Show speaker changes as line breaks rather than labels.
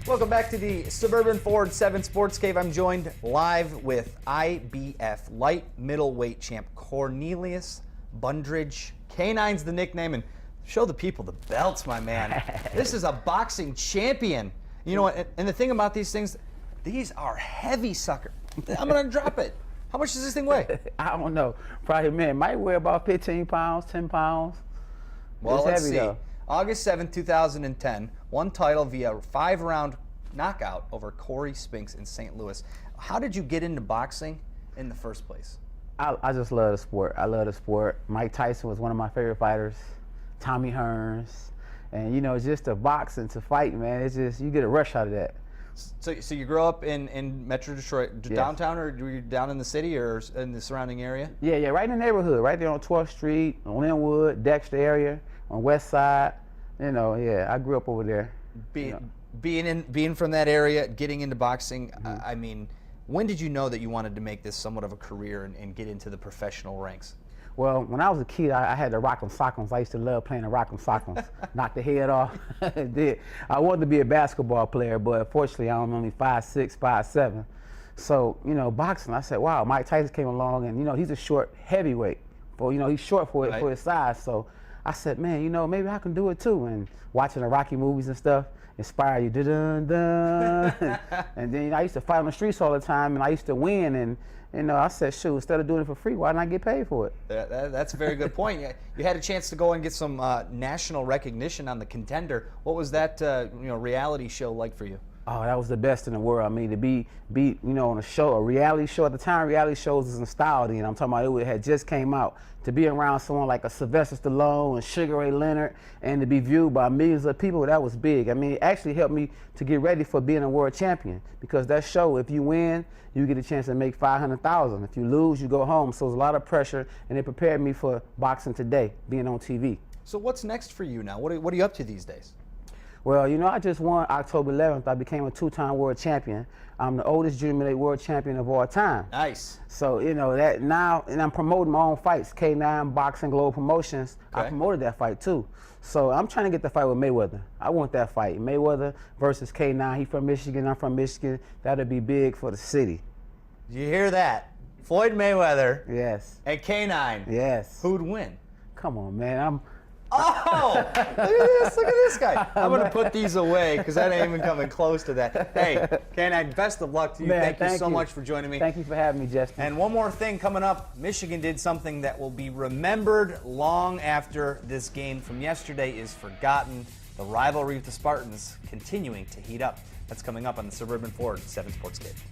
Welcome back to the Suburban Ford 7 Sports Cave. I'm joined live with IBF light middleweight champ Cornelius Bundrage. K9's the nickname, and show the people the belts, my man. This is a boxing champion. You know what? And the thing about these things, these are heavy sucker. I'm gonna drop it. How much does this thing weigh?
I don't know. Probably, man, it might weigh about 15 pounds, 10 pounds.
Well,
it's
let's
heavy,
see.
though.
August 7th, 2010, won title via 5-round knockout over Corey Spinks in St. Louis. How did you get into boxing in the first place?
I just love the sport. I love the sport. Mike Tyson was one of my favorite fighters. Tommy Hearns. And, you know, just to box and to fight, man, it's just, you get a rush out of that.
So you grew up in Metro Detroit,
Yes.
downtown, or were you down in the city or in the surrounding area?
Yeah, right in the neighborhood, right there on 12th Street, on Linwood, Dexter area, on West Side. You know, yeah, I grew up over there.
Being from that area, getting into boxing, I mean, when did you know that you wanted to make this somewhat of a career and get into the professional ranks?
Well, when I was a kid, I had the rock'em sock'ems. I used to love playing the rock'em sock'ems. Knock the head off. I wanted to be a basketball player, but unfortunately, I'm only 5'6", 5'7". So, you know, boxing, I said, wow, Mike Tyson came along, and, you know, he's a short heavyweight. Well, you know, he's short for his size. So I said, man, you know, maybe I can do it too. And watching the Rocky movies and stuff inspire you. Dun-dun-dun. And then, you know, I used to fight on the streets all the time, and I used to win. And, you know, I said, shoot, instead of doing it for free, why not get paid for it?
That's a very good point. You had a chance to go and get some national recognition on The Contender. What was that reality show like for you?
Oh, that was the best in the world. I mean, to be you know, on a show, a reality show. At the time, reality shows was nostalgia, and I'm talking about it had just came out. To be around someone like a Sylvester Stallone and Sugar Ray Leonard, and to be viewed by millions of people, that was big. I mean, it actually helped me to get ready for being a world champion, because that show, if you win, you get a chance to make $500,000. If you lose, you go home. So it was a lot of pressure, and it prepared me for boxing today, being on TV.
So what's next for you now? What are you up to these days?
Well, you know, I just won October 11th. I became a 2-time world champion. I'm the oldest junior middleweight world champion of all time.
Nice.
So, you know, that now, and I'm promoting my own fights, K9 Boxing Global Promotions.
Okay.
I promoted that fight too. So I'm trying to get the fight with Mayweather. I want that fight. Mayweather versus K9. He from Michigan, I'm from Michigan. That'll be big for the city.
Did you hear that? Floyd Mayweather.
Yes.
And K9.
Yes.
Who'd win?
Come on, man.
Oh, look at this guy. I'm going to put these away because that ain't even coming close to that. Hey, K9, best of luck to you.
Man,
thank you so much for joining me.
Thank you for having me, Justin.
And one more thing coming up, Michigan did something that will be remembered long after this game from yesterday is forgotten. The rivalry with the Spartans continuing to heat up. That's coming up on the Suburban Ford 7 Sports Cave.